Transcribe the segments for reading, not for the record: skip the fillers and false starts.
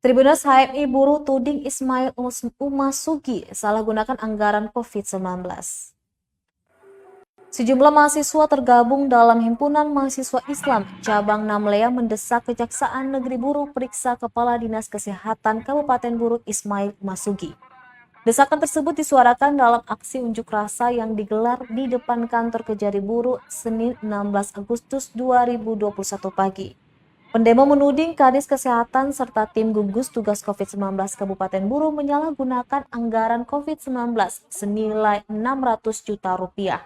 Tribunnews HMI buruh tuding Ismail Umasugi salah gunakan anggaran COVID-19. Sejumlah mahasiswa tergabung dalam Himpunan Mahasiswa Islam Cabang Namlea mendesak Kejaksaan Negeri Buruh periksa Kepala Dinas Kesehatan Kabupaten Buruh Ismail Umasugi. Desakan tersebut disuarakan dalam aksi unjuk rasa yang digelar di depan kantor Kejari Buruh Senin 16 Agustus 2021 pagi. Pendemo menuding Kadis Kesehatan serta tim gugus tugas COVID-19 Kabupaten Buruh menyalahgunakan anggaran COVID-19 senilai 600 juta rupiah.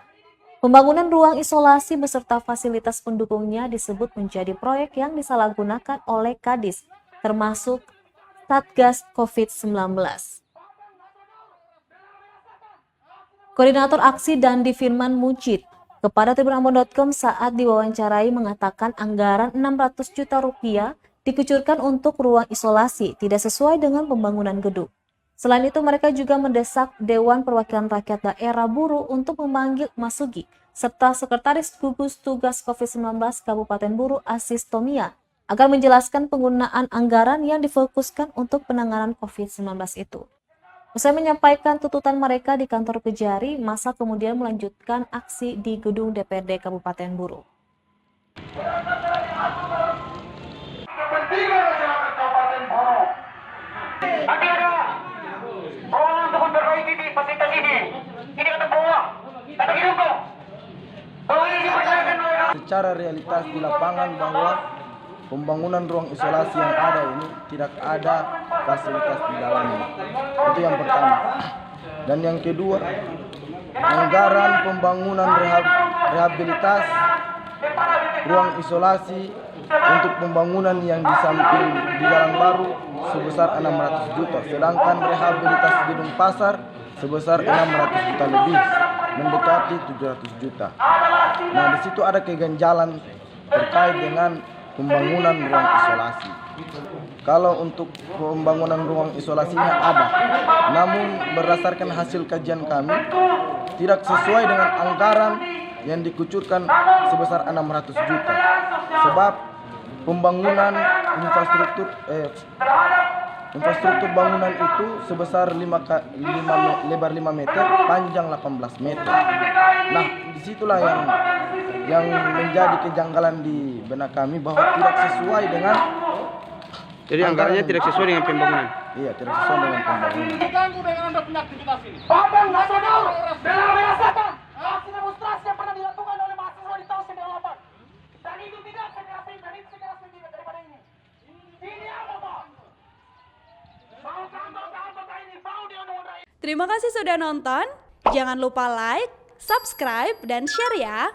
Pembangunan ruang isolasi beserta fasilitas pendukungnya disebut menjadi proyek yang disalahgunakan oleh Kadis, termasuk Satgas COVID-19. Koordinator aksi Dandi Firman Mujid kepada tribunambon.com saat diwawancarai mengatakan anggaran 600 juta rupiah dikucurkan untuk ruang isolasi tidak sesuai dengan pembangunan gedung. Selain itu mereka juga mendesak Dewan Perwakilan Rakyat Daerah Buruh untuk memanggil Masugi serta Sekretaris Gugus Tugas COVID-19 Kabupaten Buruh Asis Tomia agar menjelaskan penggunaan anggaran yang difokuskan untuk penanganan COVID-19 itu. Usai menyampaikan tuntutan mereka di kantor Kejari, massa kemudian melanjutkan aksi di gedung DPRD Kabupaten Buruh. Secara realitas di lapangan bahwa pembangunan ruang isolasi yang ada ini tidak ada fasilitas di dalamnya. Itu yang pertama. Dan yang kedua, anggaran pembangunan rehabilitas ruang isolasi untuk pembangunan yang di samping di Jalan Baru sebesar 600 juta, sedangkan rehabilitas gedung pasar sebesar 600 juta lebih, mendekati 700 juta. Nah, di situ ada keganjalan terkait dengan pembangunan ruang isolasi. Kalau untuk pembangunan ruang isolasinya ada, namun berdasarkan hasil kajian kami tidak sesuai dengan anggaran yang dikucurkan sebesar 600 juta. Sebab pembangunan infrastruktur bangunan itu sebesar lebar 5 meter, panjang 18 meter. Nah, disitulah yang menjadi kejanggalan di benak kami bahwa tidak sesuai dengan. Jadi anggarannya tidak sesuai dengan pembangunan. Iya, tidak sesuai dengan pembangunan. Terganggu dengan Anda punya aktivitas ini. Bapak nggak sadar dengan merasakan aksi demonstrasi yang pernah dilakukan oleh mahasiswa di tahun 98. Dan itu tidak sekeras ini, dan itu sekeras lebih daripada ini. Ini apa, Pak? Mau kantor ini, mau dia undang-undang ini. Terima kasih sudah nonton. Jangan lupa like, subscribe, dan share ya.